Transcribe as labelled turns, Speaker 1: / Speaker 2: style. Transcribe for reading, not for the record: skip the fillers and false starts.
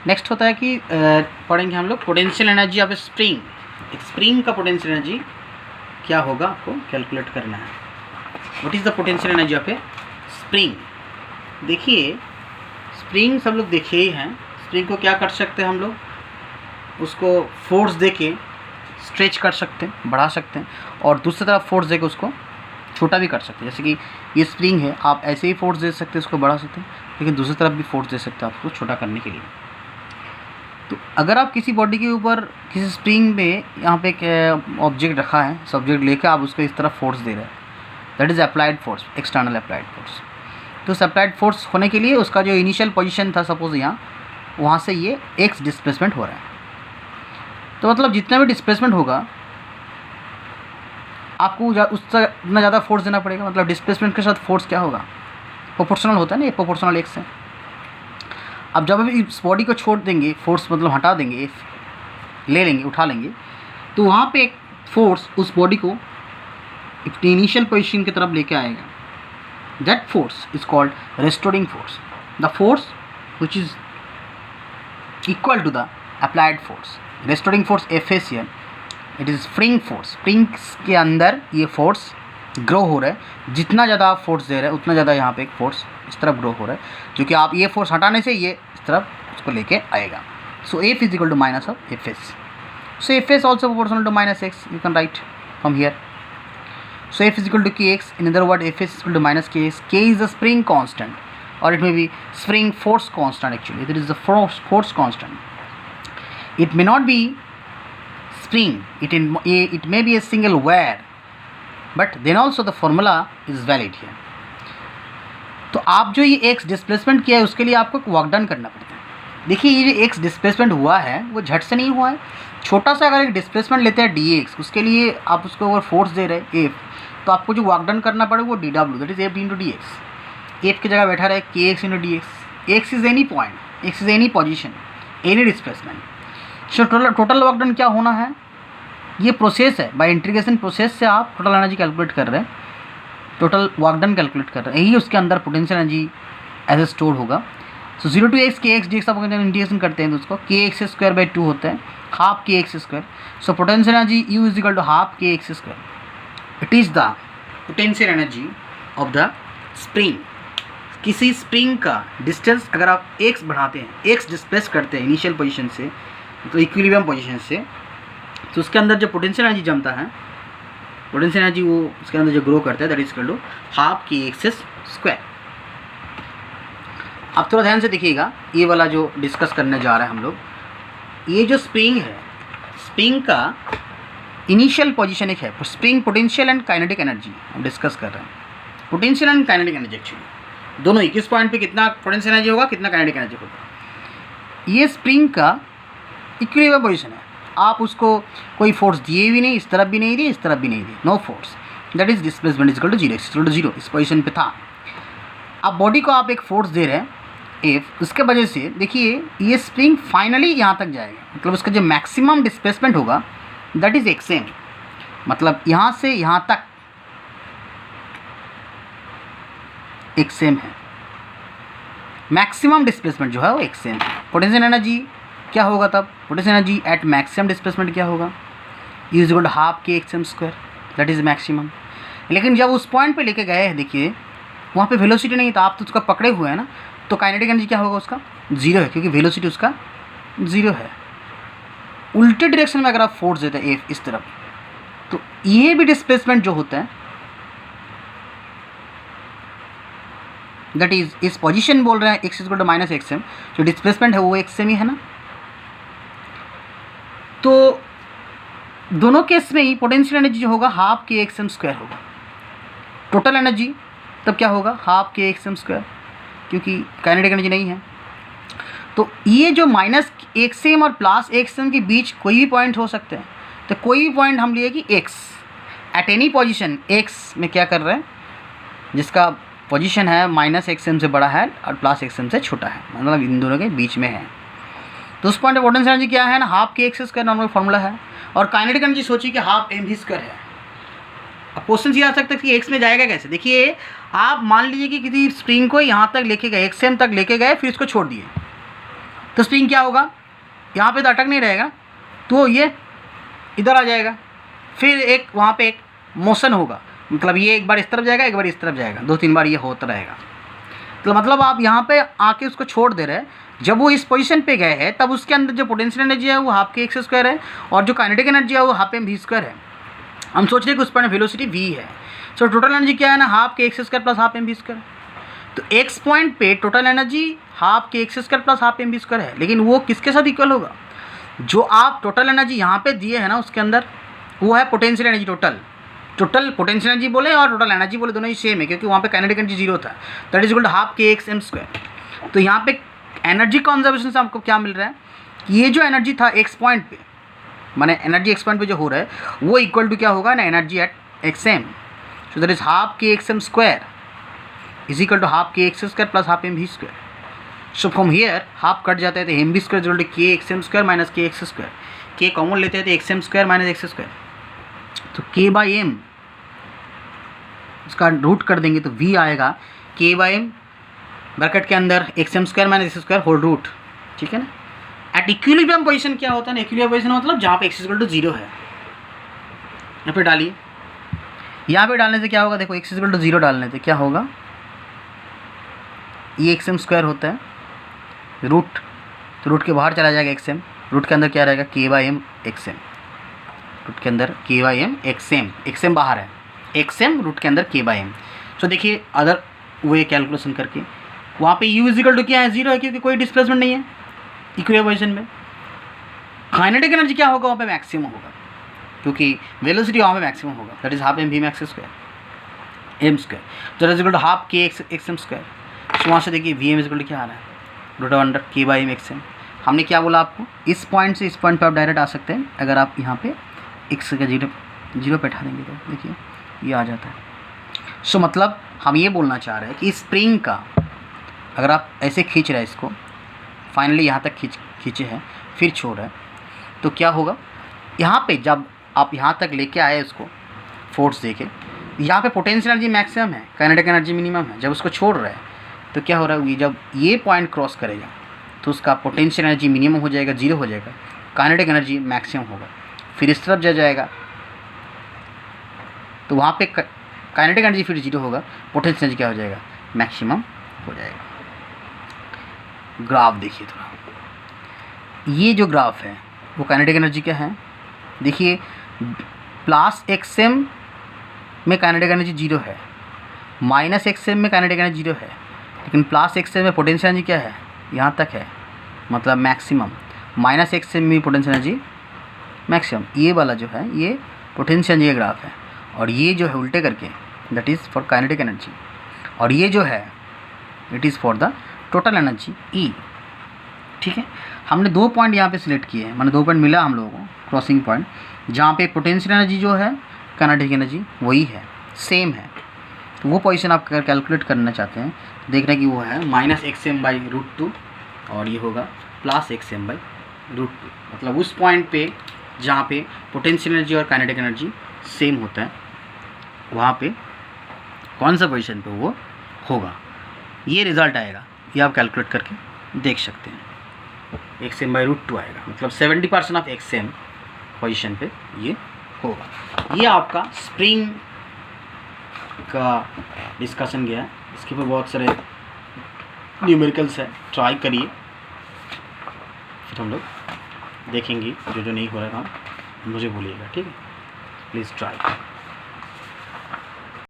Speaker 1: Next होता है कि पढ़ेंगे हम लोग पोटेंशियल एनर्जी ऑफ स्प्रिंग। एक स्प्रिंग का पोटेंशियल एनर्जी क्या होगा आपको कैलकुलेट करना है। What is the potential energy of A spring. देखिए स्प्रिंग सब लोग देखे ही हैं। स्प्रिंग को क्या कर सकते हैं हम लोग, उसको फोर्स दे के स्ट्रेच कर सकते हैं, बढ़ा सकते हैं, और दूसरी तरफ फोर्स दे के उसको छोटा भी कर सकते हैं। जैसे कि ये स्प्रिंग है, आप ऐसे ही फोर्स दे सकते हैं, उसको बढ़ा सकते हैं, लेकिन दूसरी तरफ भी फोर्स दे सकते हैं आपको छोटा करने के लिए। तो अगर आप किसी बॉडी के ऊपर किसी स्प्रिंग में यहाँ पे एक ऑब्जेक्ट रखा है, सब्जेक्ट लेकर आप उसको इस तरफ फोर्स दे रहे हैं, that is applied force, external applied force. तो उस अप्लाइड फोर्स होने के लिए उसका जो इनिशियल पोजीशन था, सपोज यहाँ, वहाँ से ये एक्स डिस्प्लेसमेंट हो रहा है। तो मतलब जितना भी डिस्प्लेसमेंट होगा आपको उससे उतना ज़्यादा फोर्स देना पड़ेगा। मतलब डिस्प्लेसमेंट के साथ फोर्स क्या होगा, प्रोपोर्शनल होता है ना, ये प्रोपोर्शनल एक्स है। अब जब भी इस बॉडी को छोड़ देंगे, फोर्स मतलब हटा देंगे, ले लेंगे, उठा लेंगे, तो वहाँ पे एक फोर्स उस बॉडी को इनिशियल पोजीशन की तरफ लेके आएगा। That force is called restoring force. The force which is equal to the applied force. Restoring force F S here, it is spring force. Spring के अंदर ये फोर्स ग्रो हो रहा है। जितना ज़्यादा आप फोर्स दे रहे हैं उतना ज़्यादा यहाँ पे एक फोर्स इस तरफ ग्रो हो रहा है, जो कि आप ये फोर्स हटाने से ये इस तरफ उसको लेके आएगा। So F is equal to minus of F S. So F S also proportional to minus X, you can write from here. So F is equal to kx. In other words, F is equal to minus kx. K is the spring constant, or it may be spring force constant. Actually, it is the force constant. It may not be spring. It may be a single wear, but then also the formula is valid here. तो आप जो ये x displacement किया है उसके लिए आपको work done करना पड़ता है। देखिए ये जो x डिस्प्लेसमेंट हुआ है वो झट से नहीं हुआ है। छोटा सा अगर एक डिस्प्लेसमेंट लेते हैं dx, उसके लिए आप उसको अगर फोर्स दे रहे हैं f, तो आपको जो वर्क डन करना पड़ेगा वो dw, that is f into D x. F की जगह बैठा रहे kx into D x. X is any point, x is any position, any displacement. So total work done क्या होना है, ये प्रोसेस है, बाय इंटीग्रेशन प्रोसेस से आप टोटल एनर्जी कैलकुलेट कर रहे हैं, टोटल वर्क डन कैलकुलेट कर रहे हैं। यही उसके अंदर पोटेंशियल एनर्जी एज स्टोर होगा। सो 0 टू x kx dx आप इंटीग्रेशन करते हैं तो उसको kx स्क्वायर बाई 2 होता है, half kx square. So potential energy u is equal to half kx square. It is the potential energy of the spring. किसी spring का डिस्टेंस अगर आप x बढ़ाते हैं, x डिस्प्लेस करते हैं इनिशियल पोजीशन से, तो इक्विलिब्रियम पोजीशन से, तो उसके अंदर जो पोटेंशियल एनर्जी जमता है, पोटेंशियल एनर्जी वो उसके अंदर जो ग्रो करता है, that is equal to half kx square. अब थोड़ा ध्यान से देखिएगा, ये वाला जो डिस्कस करने जा रहे हैं हम लोग, ये जो स्प्रिंग है, स्प्रिंग का इनिशियल पोजीशन एक है, spring potential and kinetic energy हम डिस्कस कर रहे हैं। Potential and kinetic energy actually दोनों ही, किस पॉइंट पे कितना पोटेंशियल एनर्जी होगा, कितना काइनेटिक एनर्जी होगा। ये स्प्रिंग का इक्विलिब्रियम पोजीशन है। आप उसको कोई फोर्स दिए भी नहीं, इस तरफ भी नहीं दिए, इस तरफ भी नहीं दिए, no force, that is displacement is equal to 0, equal to 0 इस पोजीशन पे था। अब बॉडी को आप एक फोर्स दे रहे हैं एफ, उसके वजह से देखिए ये स्प्रिंग फाइनली यहाँ तक जाएगा, मतलब उसका जो मैक्सिमम डिस्प्लेसमेंट होगा दैट इज एक्सएम, मतलब यहाँ से यहाँ तक एक्सएम है। मैक्सिमम डिस्प्लेसमेंट जो है वो एक्सएम है। पोटेंशियल एनर्जी क्या होगा तब, potential energy at maximum displacement क्या होगा, U is equal to half kx square, that is maximum. लेकिन जब उस पॉइंट पे लेके गए हैं, देखिए वहाँ पे वेलोसिटी नहीं था, आप तो उसका पकड़े हुए हैं ना, तो काइनेटिक एनर्जी क्या होगा उसका 0 है, क्योंकि वेलोसिटी उसका 0 है। उल्टे डायरेक्शन में अगर आप फोर्स देते हैं एफ इस तरफ, तो ये भी डिस्प्लेसमेंट जो होता है दैट इज इस पोजीशन बोल रहे हैं x equal to minus X M, जो डिस्प्लेसमेंट है वो एक्सएम ही है ना। तो दोनों केस में ही पोटेंशियल एनर्जी जो होगा हाफ kx स्क्वायर होगा। टोटल एनर्जी तब क्या होगा हाफ kx स्क्वायर, क्योंकि काइनेटिक एनर्जी नहीं है। तो ये जो माइनस एक्सएम और प्लस एक्सएम के बीच कोई भी पॉइंट हो सकते हैं, तो कोई भी पॉइंट हम लिए कि x at any position x में क्या कर रहे हैं, जिसका पोजीशन है माइनस एक्सएम से बड़ा है और प्लस एक्सएम से छोटा है, मतलब इन दोनों के बीच में है। तो उस पॉइंट पे पोटेंशियल एनर्जी क्या है ना, half kx square normal formula है, और काइनेटिक एनर्जी सोचिए कि हाफ mv स्क्वायर है। अब क्वेश्चन ये आ सकता है कि x में जाएगा कैसे। देखिए आप मान लीजिए कि किसी स्प्रिंग को यहाँ तक लेके गए, एक्सएम तक लेके गए, फिर इसको छोड़ दिए, तो स्प्रिंग क्या होगा, यहाँ पे तो अटक नहीं रहेगा, तो ये इधर आ जाएगा, फिर एक वहाँ पे एक मोशन होगा, मतलब ये एक बार इस तरफ जाएगा, एक बार इस तरफ जाएगा, 2-3 बार ये होता रहेगा। तो मतलब आप यहाँ पे आके उसको छोड़ दे रहे हैं। जब वो इस पोजीशन पे गए हैं तब उसके अंदर जो पोटेंशियल एनर्जी है वो हाफ के एक्स स्क्वायर है, और जो काइनेटिक एनर्जी है वो हाफ एम वी स्क्वायर है। हम सोच रहे हैं कि उस पर वेलोसिटी वी है, सो टोटल एनर्जी क्या है ना, half K X square plus half M V square. तो एक्स पॉइंट पे total energy half K X square plus half M V square है, लेकिन वो किसके साथ इक्वल होगा, जो आप टोटल एनर्जी यहाँ पे दिए है ना उसके अंदर, वो है potential energy. Total potential energy बोले और टोटल एनर्जी बोले, दोनों ही सेम है, क्योंकि वहाँ पे काइनेटिक एनर्जी जीरो था, that is equal to half K X M square. तो यहाँ पे एनर्जी कंजर्वेशन से आपको क्या मिल रहा है कि ये जो एनर्जी था एक्स पॉइंट पे, माने एनर्जी एक्स पॉइंट पे जो हो रहा है वो इक्वल टू क्या होगा ना, energy at X M. So that is half K X M square is equal to half K X square plus half M V square. So from here half cut जाता है, तो M V square equal to K X M square minus K X square, K common लेते हैं तो X M square minus X square, तो K by M उसका root कर देंगे तो वी आएगा के बाई एम ब्रैकेट के अंदर X M square minus X square whole root, ठीक है ना। एट इक्विलिब्रियम पोजीशन क्या होता है ना, इक्विलिब्रियम पोजीशन मतलब जहाँ पे एक्स इक्वल टू जीरो है, यहाँ पे डालिए, यहाँ पे डालने से क्या होगा, देखो एक्स इक्वल टू जीरो डालने से क्या होगा, ये एक्स एम स्क्वायर होता है रूट, तो रूट के बाहर चला जाएगा एक्स एम, रूट के अंदर क्या रहेगा K by M X M, root के अंदर के बाई एम एक्स एम बाहर है, एक्स एम रूट के अंदर के बाई एम। सो देखिए अदर वे कैलकुलेशन करके वहाँ पे यू इजिकल टू क्या है, जीरो है, क्योंकि कोई डिस्प्लेसमेंट नहीं है इक्विलिब्रियम पोजीशन में। काइनेटिक एनर्जी क्या होगा, वहाँ पे मैक्सिमम होगा, क्योंकि वेलोसिटी वहाँ पे मैक्सिमम होगा, that is half M V max square M square, that is equal to half K X M square. So वहाँ से देखिए वी एम इजिकल टू क्या आ रहा है, रूट अंडर के बाई एम एक्स एम। हमने क्या बोला आपको, इस पॉइंट से इस पॉइंट पर आप डायरेक्ट आ सकते हैं, अगर आप यहाँ पे एक्स का जीरो बैठा देंगे तो देखिए ये आ जाता है। सो मतलब हम ये बोलना चाह रहे हैं कि स्प्रिंग का अगर आप ऐसे खींच रहे हैं इसको, फाइनली यहाँ तक खींचे हैं फिर छोड़ रहे हैं, तो क्या होगा, यहाँ पे जब आप यहाँ तक लेके आए उसको फोर्स देके, यहाँ पे पोटेंशियल एनर्जी मैक्सिमम है, काइनेटिक एनर्जी मिनिमम है, जब उसको छोड़ रहे हैं तो क्या हो रहा है, जब ये पॉइंट क्रॉस करेगा तो उसका पोटेंशियल एनर्जी मिनिमम हो जाएगा, जीरो हो जाएगा, काइनेटिक एनर्जी मैक्सिमम होगा, फिर इस तरफ जाएगा तो वहाँ पे काइनेटिक एनर्जी फिर जीरो होगा, पोटेंशियल एनर्जी क्या हो जाएगा, मैक्सिमम हो जाएगा। ग्राफ देखिए थोड़ा, ये जो ग्राफ है वो काइनेटिक एनर्जी क्या है, देखिए प्लस एक्स एम में काइनेटिक एनर्जी जीरो है, माइनस एक्स एम में काइनेटिक एनर्जी जीरो है, लेकिन प्लस एक्स एम में पोटेंशियल एनर्जी क्या है, यहाँ तक है, मतलब मैक्सिमम, माइनस एक्स एम में पोटेंशियल एनर्जी मैक्सिमम। ये वाला जो है ये पोटेंशियल एनर्जी का ग्राफ है, और ये जो है उल्टे करके that is for kinetic energy, और ये जो है it is for the total energy E, ठीक है। हमने 2 पॉइंट यहाँ पे सिलेक्ट किए हैं, मैंने 2 पॉइंट मिला हम लोगों को क्रॉसिंग पॉइंट, जहाँ पे पोटेंशियल एनर्जी जो है काइनेटिक एनर्जी वही है, सेम है। तो वो पोजीशन आप अगर कैलकुलेट करना चाहते हैं, देख रहे हैं कि वो है minus X M by root 2 और ये होगा plus X M by root 2, मतलब उस पॉइंट पे जहाँ पे पोटेंशियल एनर्जी और काइनेटिक एनर्जी सेम होता है, वहाँ पे कौन सा पोजीशन पे वो होगा, ये रिज़ल्ट आएगा, ये आप कैलकुलेट करके देख सकते हैं। एक्स एम बाई रूट 2 आएगा, मतलब 70% ऑफ एक्स एम पोजिशन पे ये होगा। ये आपका स्प्रिंग का डिस्कशन गया, इसके ऊपर बहुत सारे न्यूमेरिकल्स है, ट्राई करिए, फिर हम लोग देखेंगे जो नहीं हो रहा था मुझे बोलिएगा, ठीक है, प्लीज़ ट्राई।